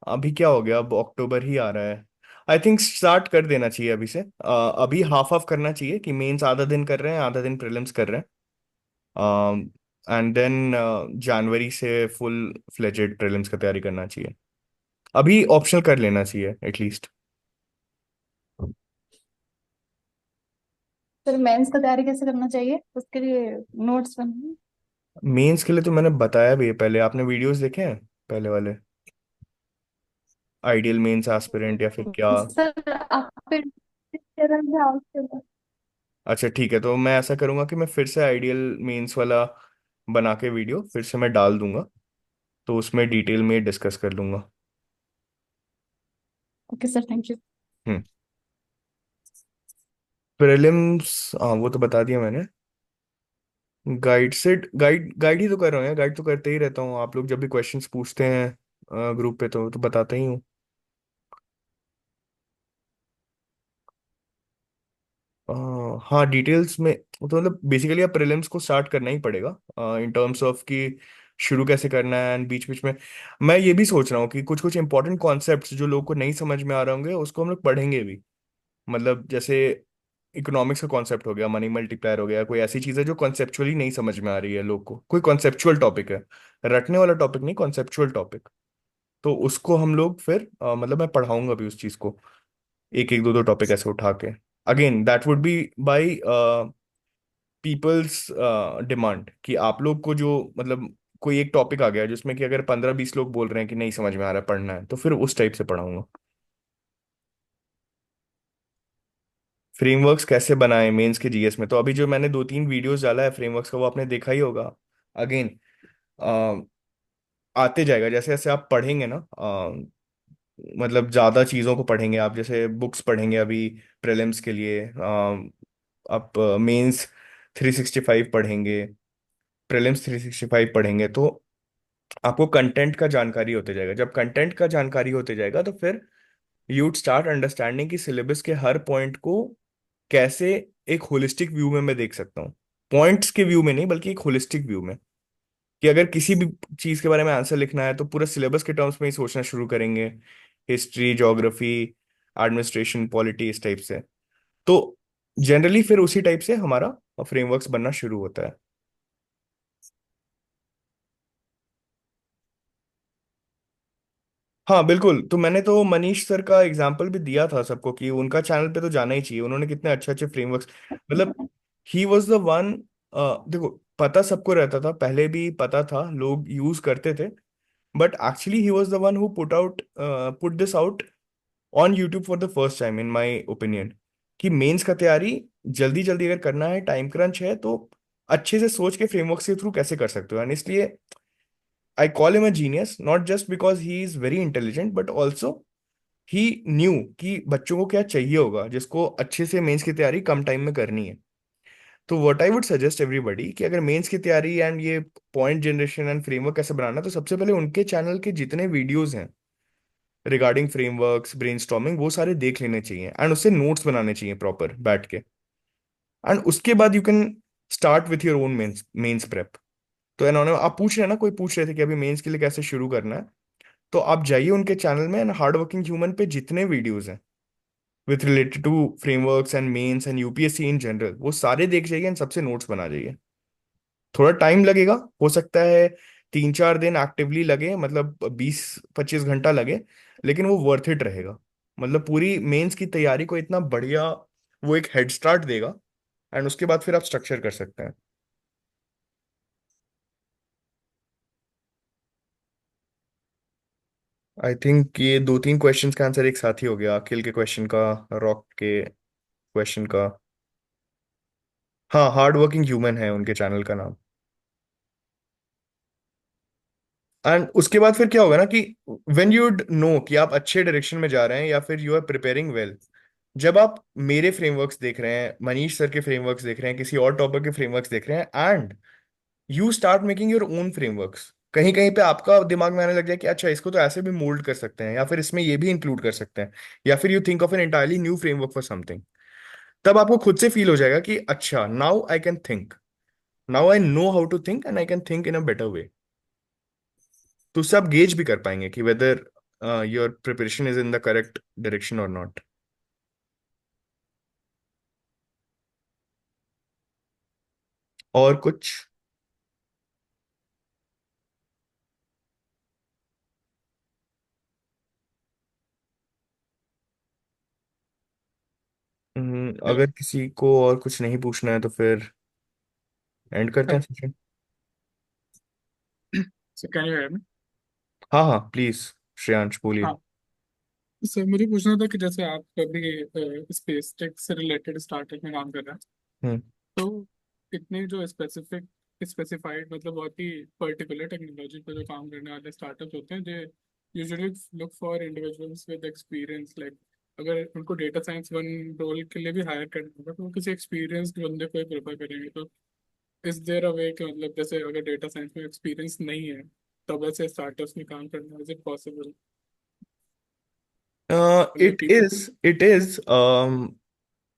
अभी क्या हो गया, अब अक्टूबर ही आ रहा है। आई थिंक स्टार्ट कर देना चाहिए अभी से। अभी हाफ हाफ करना चाहिए कि मेंस आधा दिन कर रहे हैं, आधा दिन प्रीलिम्स कर रहे हैं, एंड देन जनवरी से फुल फ्लेजेड प्रीलिम्स का तैयारी करना चाहिए। अभी ऑप्शनल कर लेना चाहिए एटलीस्ट। फिर मेंस का तैयारी कैसे करना चाहिए उसके लिए नोट्स बन? मेंस के लिए तो मैंने बताया भी है पहले, आपने वीडियोस देखे हैं पहले वाले, आइडियल मेंस एस्पिरेंट या फिर क्या। सर आप फिर अच्छा ठीक है, तो मैं ऐसा करूंगा कि मैं फिर से आइडियल मेंस वाला बना के वीडियो फिर से मैं डाल दूंगा, तो उसमें डिटेल में डिस्कस कर लूंगा। Okay sir, thank you. Hmm. Prelims, हाँ वो तो बता दिया मैंने। गाइड से गाइड गाइड ही तो कर रहा हूँ, गाइड तो करते ही रहता हूँ। आप लोग जब भी क्वेश्चंस पूछते हैं ग्रुप पे तो बताता ही हूँ। अ, हाँ डिटेल्स में तो मतलब बेसिकली आप प्रीलिम्स को स्टार्ट करना ही पड़ेगा इन टर्म्स ऑफ कि शुरू कैसे करना है, एंड बीच बीच में मैं ये भी सोच रहा हूँ कि कुछ कुछ इंपॉर्टेंट कॉन्सेप्ट्स जो लोगों को नहीं समझ में आ रहे होंगे उसको हम लोग पढ़ेंगे भी। मतलब जैसे इकोनॉमिक्स का कॉन्सेप्ट हो गया, मनी मल्टीप्लायर हो गया, कोई ऐसी चीज है जो कॉन्सेप्चुअली नहीं समझ में आ रही है लोग को, कोई कॉन्सेप्चुअल टॉपिक है, रटने वाला टॉपिक नहीं, कॉन्सेप्चुअल टॉपिक। तो उसको हम लोग फिर मतलब मैं पढ़ाऊंगा भी उस चीज को, एक एक दो दो टॉपिक ऐसे उठा के। Again that would be by people's demand, कि आप लोग को जो मतलब कोई एक टॉपिक आ गया जिसमें कि अगर 15-20 लोग बोल रहे हैं कि नहीं समझ में आ रहा है, पढ़ना है, तो फिर उस टाइप से पढ़ाऊंगा। फ्रेमवर्क्स कैसे बनाएं मेंस के जीएस में, तो अभी जो मैंने 2-3 वीडियोस डाला है फ्रेमवर्क्स का वो आपने देखा ही होगा। अगेन आते जाएगा जैसे जैसे आप पढ़ेंगे ना, मतलब ज्यादा चीजों को पढ़ेंगे आप, जैसे बुक्स पढ़ेंगे अभी प्रीलिम्स के लिए, आप मेंस 365 पढ़ेंगे, प्रीलिम्स 365 पढ़ेंगे, तो आपको कंटेंट का जानकारी होते जाएगा। जब कंटेंट का जानकारी होते जाएगा तो फिर यू स्टार्ट अंडरस्टैंडिंग कि सिलेबस के हर पॉइंट को कैसे एक होलिस्टिक व्यू में मैं देख सकता हूँ, पॉइंट्स के व्यू में नहीं बल्कि एक होलिस्टिक व्यू में, कि अगर किसी भी चीज के बारे में आंसर लिखना है तो पूरा सिलेबस के टर्म्स में ही सोचना शुरू करेंगे, हिस्ट्री, ज्योग्राफी, एडमिनिस्ट्रेशन, पॉलिटी, इस टाइप से। तो जनरली फिर उसी टाइप से हमारा फ्रेमवर्क्स बनना शुरू होता है। हाँ बिल्कुल, तो मैंने तो मनीष सर का एग्जाम्पल भी दिया था सबको कि उनका चैनल पे तो जाना ही चाहिए, उन्होंने कितने अच्छे अच्छे फ्रेमवर्क्स, मतलब ही वॉज द वन। देखो, पता सबको रहता था, पहले भी पता था, लोग यूज करते थे, but actually he was the one who put this out on YouTube for the first time in my opinion, कि मेंस का तैयारी जल्दी जल्दी अगर करना है, टाइम क्रंच है, तो अच्छे से सोच के फ्रेमवर्क के थ्रू कैसे कर सकते हो। एंड इसलिए I call him a genius, not just because he is very intelligent but also he new कि बच्चों को क्या चाहिए होगा जिसको अच्छे से मेंस की तैयारी कम टाइम में करनी है। तो what I would suggest everybody कि अगर मेंस की तैयारी एंड ये पॉइंट जनरेशन एंड फ्रेमवर्क कैसे बनाना, तो सबसे पहले उनके चैनल के जितने वीडियोस हैं रिगार्डिंग फ्रेमवर्क्स, ब्रेनस्टॉर्मिंग, वो सारे देख लेने चाहिए एंड उससे नोट्स बनाने चाहिए प्रॉपर बैठ के। एंड उसके बाद you can start with your own mains prep. तो इन्होंने, आप पूछ रहे हैं ना, कोई पूछ रहे थे कि अभी मेंस के लिए कैसे शुरू करना है, तो आप जाइए उनके चैनल में एंड हार्ड वर्किंग ह्यूमन पे जितने वीडियोस हैं with related to frameworks and mains and UPSC in general, वो सारे देख जाइए एंड सबसे नोट्स बना जाइए। थोड़ा टाइम लगेगा, हो सकता है 3-4 दिन एक्टिवली लगे, मतलब 20-25 घंटा लगे, लेकिन वो वर्थ इट रहेगा। मतलब पूरी मेंस की तैयारी को इतना बढ़िया वो एक हेड स्टार्ट देगा, एंड उसके बाद फिर आप स्ट्रक्चर कर सकते हैं। आई थिंक ये 2-3 क्वेश्चंस का आंसर एक साथ ही हो गया, अखिल के क्वेश्चन का, रॉक के क्वेश्चन का। हाँ, हार्ड वर्किंग ह्यूमन है उनके चैनल का नाम। एंड उसके बाद फिर क्या होगा ना कि वेन यू नो कि आप अच्छे डायरेक्शन में जा रहे हैं या फिर यू आर प्रिपेयरिंग वेल, जब आप मेरे फ्रेमवर्क्स देख रहे हैं, मनीष सर के फ्रेमवर्क्स देख रहे हैं, किसी और टॉपर के फ्रेमवर्क्स देख रहे हैं, and you start making your own frameworks, कहीं कहीं पे आपका दिमाग में आने लग जाए कि अच्छा इसको तो ऐसे भी मोल्ड कर सकते हैं, या फिर इसमें ये भी इंक्लूड कर सकते हैं, या फिर you think of an entirely new framework for something, तब आपको खुद से फील हो जाएगा कि अच्छा now I can think, now I know how to think and I can think in a better way. तो उससे आप गेज भी कर पाएंगे कि whether your preparation is in the correct direction और नॉट। और कुछ? अगर किसी को और कुछ नहीं पूछना है तो फिर एंड करते हैं hello session. Sir, can you hear me? हाँ हाँ प्लीज, श्रेयांश बोलिए। हाँ सर, मुझे पूछना था कि जैसे आप कभी स्पेस टेक से रिलेटेड स्टार्टअप में काम कर रहे हैं, हम्म। तो इतने जो स्पेसिफाइड मतलब बहुत ही पर्टिकुलर टेक्नोलॉजी पर जो काम करने वाले स्टार्टअप्स होते हैं, जो usually look for individuals with experience, like अगर उनको डेटा साइंस वन रोल के लिए भी हायर करना होगा तो वो किसी एक्सपीरियंस्ड बंदे को ही प्रेफर करेंगे। तो इज देयर अ वे कि मतलब जैसे अगर डेटा साइंस में एक्सपीरियंस नहीं है तब ऐसे स्टार्टअप्स में काम करना, is it possible for the people? It is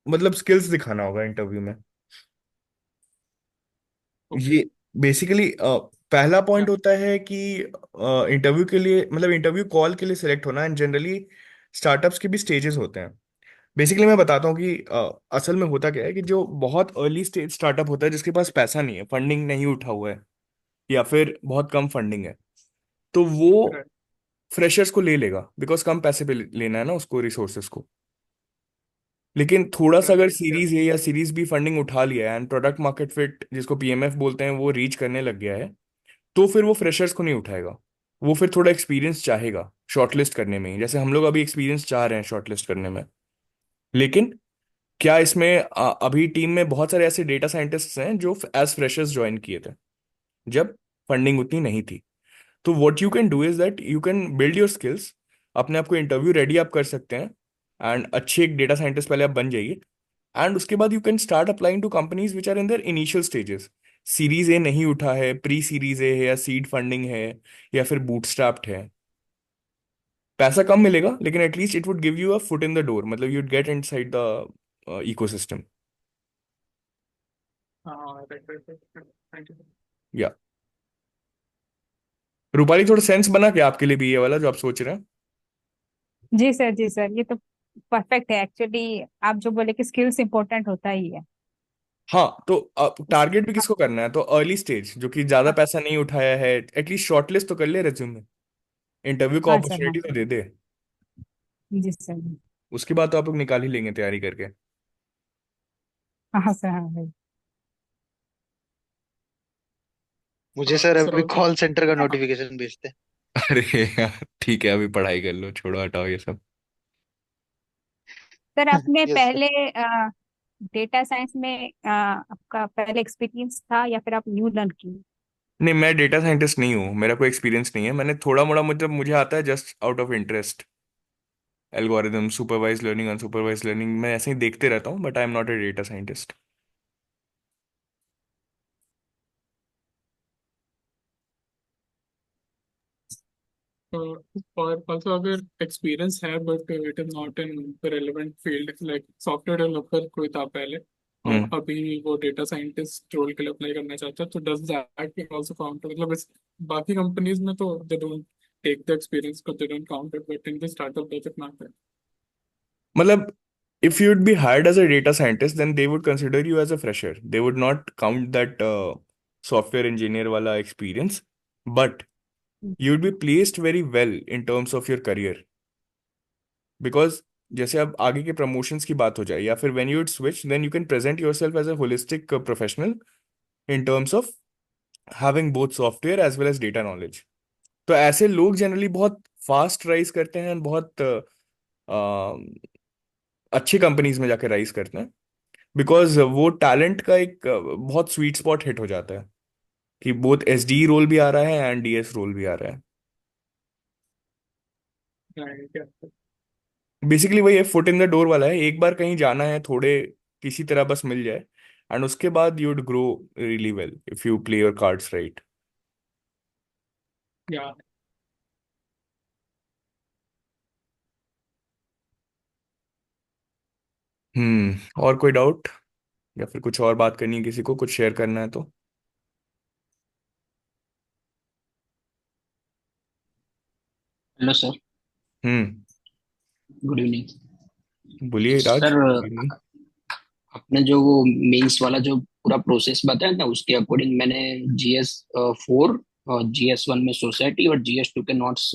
मतलब स्किल्स दिखाना होगा इंटरव्यू में। ओके। ये बेसिकली पहला हाँ पॉइंट होता है कि इंटरव्यू के लिए, मतलब इंटरव्यू कॉल के लिए सिलेक्ट होना, एंड जनरली स्टार्टअप्स के भी स्टेजेस होते हैं। बेसिकली मैं बताता हूँ कि असल में होता क्या है कि जो बहुत अर्ली स्टेज स्टार्टअप होता है, जिसके पास पैसा नहीं है, फंडिंग नहीं उठा हुआ है, या फिर बहुत कम फंडिंग है, तो वो राइट फ्रेशर्स को ले लेगा, बिकॉज कम पैसे पे लेना है ना उसको, रिसोर्सेस को। लेकिन थोड़ा सा अगर राइट या सीरीज ए या सीरीज बी फंडिंग उठा लिया है, एंड प्रोडक्ट मार्केट फिट जिसको पीएमएफ बोलते हैं वो रीच करने लग गया है, तो फिर वो फ्रेशर्स को नहीं उठाएगा। वो फिर थोड़ा एक्सपीरियंस चाहेगा शॉर्टलिस्ट करने में ही, जैसे हम लोग अभी एक्सपीरियंस चाह रहे हैं शॉर्टलिस्ट करने में। लेकिन क्या इसमें अभी टीम में बहुत सारे ऐसे डेटा साइंटिस्ट्स हैं जो एज फ्रेशर्स ज्वाइन किए थे जब फंडिंग उतनी नहीं थी। तो what you can do is that you can build your skills, अपने आप को इंटरव्यू रेडी आप कर सकते हैं, एंड अच्छे एक डेटा साइंटिस्ट पहले आप बन जाइए, एंड उसके बाद you can start applying to companies which are in their initial stages. Series A नहीं उठा है, प्री सीरीज ए है, या सीड फंडिंग है, या फिर बूटस्ट्रैप्ड है। पैसा कम मिलेगा, लेकिन at least it would give you a foot in the door, मतलब you'd get inside the ecosystem. हाँ right right right thank you. या रूपाली, थोड़ा सेंस बना क्या आपके लिए भी ये वाला जो आप सोच रहे हैं? जी सर, जी सर, ये तो परफेक्ट है एक्चुअली। आप जो बोले कि स्किल्स इंपॉर्टेंट होता ही है। हाँ, तो टारगेट भी किसको करना है? तो अर्ली स्टेज जो कि ज्यादा हाँ, पैसा नहीं उठाया है, एटलीस्ट शॉर्टलिस्ट तो कर ले रेज्यूमे, इंटरव्यू को हाँ सर, हाँ अपॉर्चुनिटी तो सर। दे दे। जी सर। उसके बाद तो आप लोग निकाल ही लेंगे तैयारी करके। हाँ सर, हाँ भाई। मुझे सर सर अभी ऑल्सो कॉल सेंटर का नोटिफिकेशन भेजते हैं। अरे यार ठीक है, अभी पढ़ाई कर लो, छोड़ो हटाओ ये सब। सर आपने यस सर। पहले डेटा साइंस में आपका पहले एक्सपीरियंस था या फिर आप न्यू लर्न की? नहीं, मैं डेटा साइंटिस्ट नहीं हूँ, मेरा कोई एक्सपीरियंस नहीं है। मैंने थोड़ा मोड़ा, मतलब मुझे आता है just out of interest, algorithm, supervised learning, unsupervised learning, मैं ऐसे ही देखते रहता हूँ, but I am not a data scientist. और ऑल्सो अगर एक्सपीरियंस है but it is not in relevant field like software developer कोई था पहले और हम्म। अभी वो डेटा साइंटिस्ट रोल के लिए अप्लाई करना चाहता है तो डज दैट आल्सो काउंट मतलब बाकी कंपनीज में तो they don't take the experience को they don't count it but in the startup does it matter? मतलब if you'd be hired as a data scientist, then they would consider you as a fresher. They would not count that software engineer wala experience, but you'd be placed very well in terms of your career, because जैसे अब आगे के promotions की बात हो जाए, या फिर when you'd switch, then you can present yourself as a holistic professional in terms of having both software as well as data knowledge. तो ऐसे लोग जनरली बहुत फास्ट राइज करते हैं, बहुत अच्छी कंपनीज में जाकर राइज करते हैं, बिकॉज वो टैलेंट का एक बहुत स्वीट स्पॉट हिट हो जाता है कि बोथ एसडी रोल भी आ रहा है एंड डीएस रोल भी आ रहा है। राइट बेसिकली वही है, फुट इन द डोर वाला है, एक बार कहीं जाना है, थोड़े किसी तरह बस मिल जाए, एंड उसके बाद you would grow really well if you play your cards right. या और कोई डाउट, या फिर कुछ और बात करनी है, किसी को कुछ शेयर करना है तो? Hello sir. Hmm. Good evening. बोलिए राज। सर आपने जो वो मेंस वाला जो पूरा प्रोसेस बताया था उसके अकॉर्डिंग मैंने GS 4 और GS 1 में सोसाइटी और GS 2 के नोट्स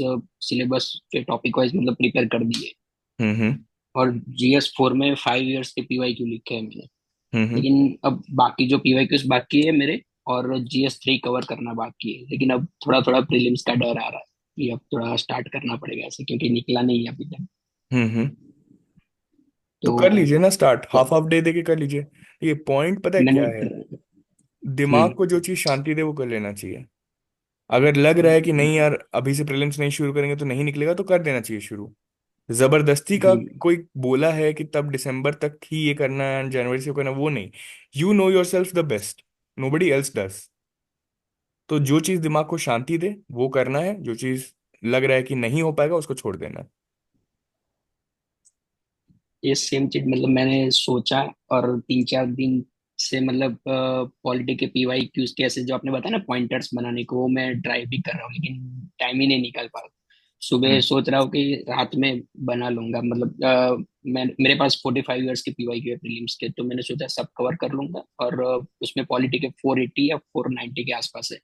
सिलेबस के टॉपिक वाइज मतलब प्रिपेयर कर दिए। हम्म। और GS 4 में 5 इयर्स के PYQ लिखे हैं मैंने। हम्म। लेकिन अब बाकी जो PYQs बाकी है मेरे और GS 3 कवर करना बाकी है, लेकिन अब थोड़ा थोड़ा प्रीलिम्स का डर आ रहा है कि अब थोड़ा स्टार्ट करना पड़ेगा ऐसे, क्योंकि निकला नहीं है अभी तक। हम्म। तो कर तो लीजिए ना start, half half day they के कर लीजिए। ये पॉइंट पता है मैंने क्या है? दिमाग हम्म को जो चीज शांति दे वो कर लेना चाहिए। अगर लग रहा है कि नहीं यार अभी से प्रीलिम्स नहीं शुरू करेंगे तो नहीं निकलेगा, तो कर देना चाहिए शुरू। जबरदस्ती का हम्म, कोई बोला है कि तब दिसंबर तक ही ये करना है, जनवरी से करना, वो नहीं। You know your self the best, nobody else does. तो जो चीज दिमाग को शांति दे वो करना है, जो चीज लग रहा है कि नहीं हो पाएगा उसको छोड़ देना है। ये सेम चीज मतलब मैंने सोचा और 3 4 दिन से मतलब पॉलिटी के पीवाई क्यूज के ऐसे जो आपने बताया ना पॉइंटर्स बनाने को, वो मैं ट्राई भी कर रहा हूँ, लेकिन टाइम ही नहीं निकाल पा रहा। सुबह हम्म। सोच रहा हूँ कि रात में बना लूंगा, मतलब मैं मेरे पास 45 ईयर्स के पीवाई क्यू है प्रीलिम्स के, तो मैंने सोचा सब कवर कर लूंगा। और उसमें पॉलिटी के 480 या 490 के आसपास है।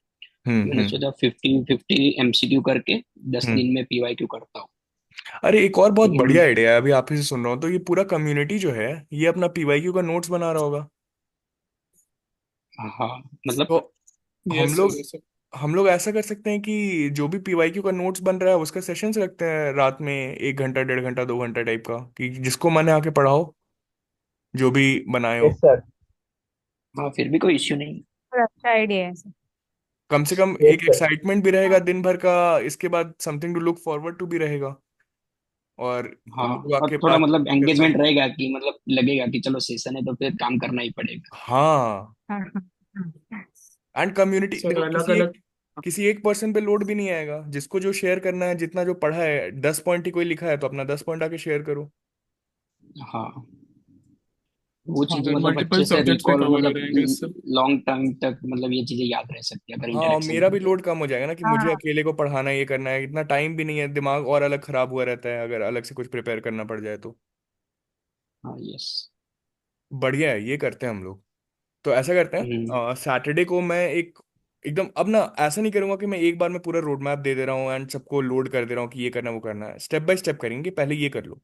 मैंने हम्म। सोचा 50-50 एमसीक्यू करके 10 हम्म। दिन में पीवाई क्यू करता हूँ। अरे एक और बहुत लेकिन बढ़िया आइडिया है, अभी आप ही से सुन रहा हूँ, तो ये पूरा कम्युनिटी जो है ये अपना पीवाईक्यू का नोट्स बना रहा होगा। हाँ, मतलब। तो हम यस सर, लोग यस सर। हम लोग ऐसा कर सकते हैं कि जो भी पीवाईक्यू का नोट्स बन रहा है उसका सेशंस रखते हैं रात में, 1 घंटा 1.5 घंटा 2 घंटा टाइप का, कि जिसको मन है आके पढ़ाओ, जो भी बनाए हो। Yes sir. हाँ, फिर भी कोई इश्यू नहीं। और अच्छा आइडिया है सर। कम से कम यस एक सर। एक्साइटमेंट भी रहेगा हाँ दिन भर का, इसके बाद something to look forward to भी रहेगा, और हाँ, लोग और आके थोड़ा बात मतलब कर एंगेजमेंट पाएंगे। रहेगा कि मतलब लगेगा कि चलो सेशन है तो फिर काम करना ही पड़ेगा। हाँ। हाँ हाँ हाँ। एंड कम्युनिटी सर देखो, अलग अलग। किसी एक पर्सन पे लोड भी नहीं आएगा, जिसको जो शेयर करना है, जितना जो पढ़ा है, 10 पॉइंट ही कोई लिखा है तो अपना 10 पॉइंट आके शेयर करो। हाँ, वो हाँ चीजें सर, मतलब मल्टीपल अच्छे से सब्जेक्ट्स भी रिकॉल, कवर हो मतलब जाएंगे इससे। लॉन्ग टाइम तक मतलब ये चीजें याद रह सकती है अगर हाँ, और इंटरेक्शन मेरा भी हो। लोड कम हो जाएगा ना, कि मुझे हाँ अकेले को पढ़ाना, ये करना है, इतना टाइम भी नहीं है, दिमाग और अलग खराब हुआ रहता है अगर अलग से कुछ प्रिपेयर करना पड़ जाए तो। हाँ, यस। बढ़िया है, ये करते हैं हम लोग। तो ऐसा करते हम्म। हैं, सैटरडे को मैं एकदम, अब ना ऐसा नहीं करूंगा कि मैं एक बार में पूरा रोड मैप दे दे रहा हूँ एंड सबको लोड कर दे रहा हूँ कि ये करना वो करना है, स्टेप बाय स्टेप करेंगे, पहले ये कर लो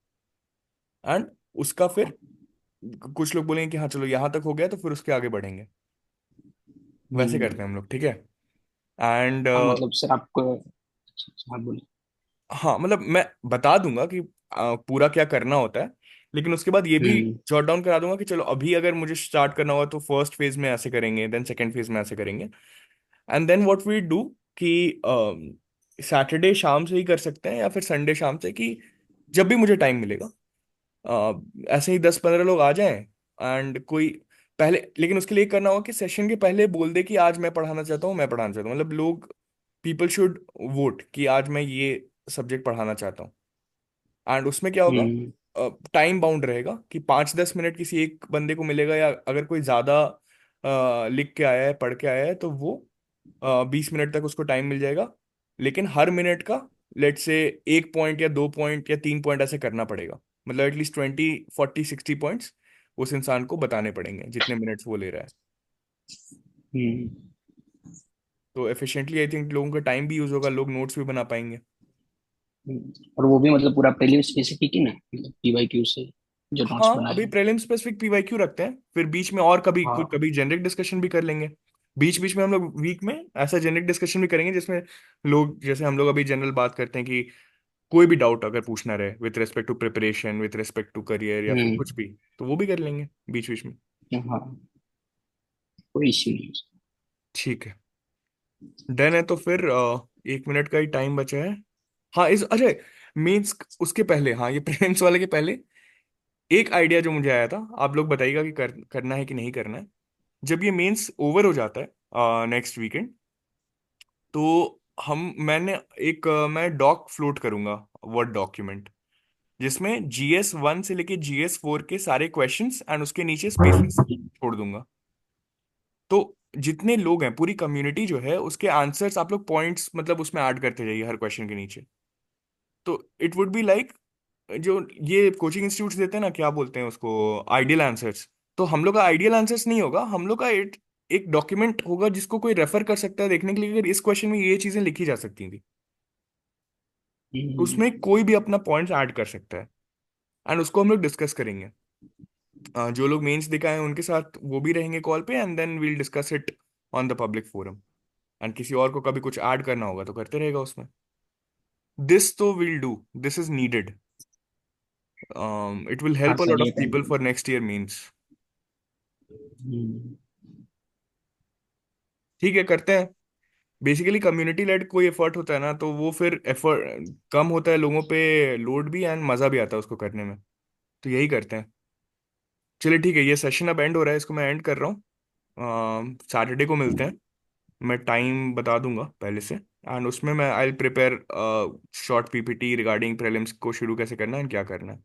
एंड उसका फिर कुछ लोग बोलेंगे कि हाँ चलो यहाँ तक हो गया तो फिर उसके आगे बढ़ेंगे। वैसे करते हैं हम हम्म। लोग, ठीक है। एंड हाँ, मतलब सर आपको। अच्छा, अच्छा, हाँ बोलिए। हाँ, मतलब मैं बता दूंगा कि पूरा क्या करना होता है, लेकिन उसके बाद ये भी हम्म। जॉट डाउन करा दूंगा कि चलो अभी अगर मुझे स्टार्ट करना हुआ तो फर्स्ट फेज में ऐसे करेंगे, देन सेकंड फेज में ऐसे करेंगे, and then what we do कि सैटरडे शाम से ही कर सकते हैं या फिर संडे शाम से, कि जब भी मुझे टाइम मिलेगा ऐसे ही 10-15 लोग आ जाएं, एंड कोई पहले, लेकिन उसके लिए करना होगा कि सेशन के पहले बोल दे कि आज मैं पढ़ाना चाहता हूँ, मैं पढ़ाना चाहता हूँ, मतलब लोग, पीपल शुड वोट कि आज मैं ये सब्जेक्ट पढ़ाना चाहता हूँ। एंड उसमें क्या होगा, हम्म। टाइम बाउंड रहेगा कि 5-10 मिनट किसी एक बंदे को मिलेगा, या अगर कोई ज्यादा लिख के आया है, पढ़ के आया है, तो वो 20 मिनट तक उसको टाइम मिल जाएगा, लेकिन हर मिनट का लेट से 1 पॉइंट या 2 पॉइंट या 3 पॉइंट ऐसे करना पड़ेगा, मतलब एटलीस्ट 20-40-60 पॉइंट्स उस इंसान को बताने पड़ेंगे जितने मिनट्स वो ले रहा है। हम्म। तो एफिशिएंटली आई थिंक लोगों का टाइम भी यूज होगा, लोग नोट्स भी बना पाएंगे। और वो भी मतलब पूरा प्रीलिम स्पेसिफिक ही ना, मतलब पीवाई क्यू से जो नोट्स हाँ, बनाए अभी हैं। प्रीलिम स्पेसिफिक पीवाईक्यू रखते हैं, फिर बीच में और कभी कुछ, हाँ। कभी जेनरिक डिस्कशन भी कर लेंगे। बीच बीच में हम लोग वीक में ऐसा जेनरिक डिस्कशन भी करेंगे जिसमें लोग, जैसे हम लोग अभी जनरल बात करते हैं कि कोई भी डाउट अगर पूछना रहे with respect to preparation, with respect to career, या फिर हम्म। कुछ भी, तो वो भी कर लेंगे बीच बीच में। हाँ, कोई इश्यू नहीं है। ठीक है, डन है। तो फिर 1 मिनट का ही टाइम बचा है। हाँ, इस अरे मीन्स उसके पहले, हाँ ये प्रीलिम्स वाले के पहले एक आइडिया जो मुझे आया था, आप लोग बताइएगा कि करना है कि नहीं करना है। जब ये मेंस ओवर हो जाता है नेक्स्ट वीकेंड, तो मैं डॉक फ्लोट करूंगा, वर्ड डॉक्यूमेंट, जिसमें GS 1 से लेके GS 4 के सारे क्वेश्चंस एंड उसके नीचे स्पेसेस छोड़ दूंगा। तो जितने लोग हैं, पूरी कम्युनिटी जो है, उसके आंसर्स आप लोग पॉइंट्स मतलब उसमें ऐड करते जाइए हर क्वेश्चन के नीचे। तो इट वुड बी लाइक, जो ये कोचिंग इंस्टीट्यूट्स देते हैं ना, क्या बोलते हैं उसको, आइडियल आंसर्स। तो हम लोग का आइडियल आंसर्स नहीं होगा, हम लोग का एक डॉक्यूमेंट होगा जिसको कोई रेफर कर सकता है देखने के लिए, अगर इस क्वेश्चन में ये चीजें लिखी जा सकती थी, तो उसमें हम्म। कोई भी अपना पॉइंट्स ऐड कर सकता है, एंड उसको हम लोग डिस्कस करेंगे। जो लोग मेंस दिखाए हैं उनके साथ वो भी रहेंगे कॉल पे, and then we'll discuss it on the public forum. And किसी और को कभी कुछ ऐड करना होगा तो करते रहेगा उसमें। दिस तो will do, this is needed, it will हाँ help a सर, lot ये of people करना। for next year means। हम्म। ठीक है, करते हैं। बेसिकली कम्युनिटी लेड कोई एफर्ट होता है ना, तो वो फिर एफर्ट कम होता है लोगों पे, लोड भी एंड मजा भी आता है उसको करने में। तो यही करते हैं। चलिए ठीक है, ये सेशन अब एंड हो रहा है, इसको मैं एंड कर रहा हूँ। सैटरडे को मिलते हैं, मैं टाइम बता दूंगा पहले से, एंड उसमें मैं I will prepare short PPT regarding prelims को शुरू कैसे करना है क्या करना है।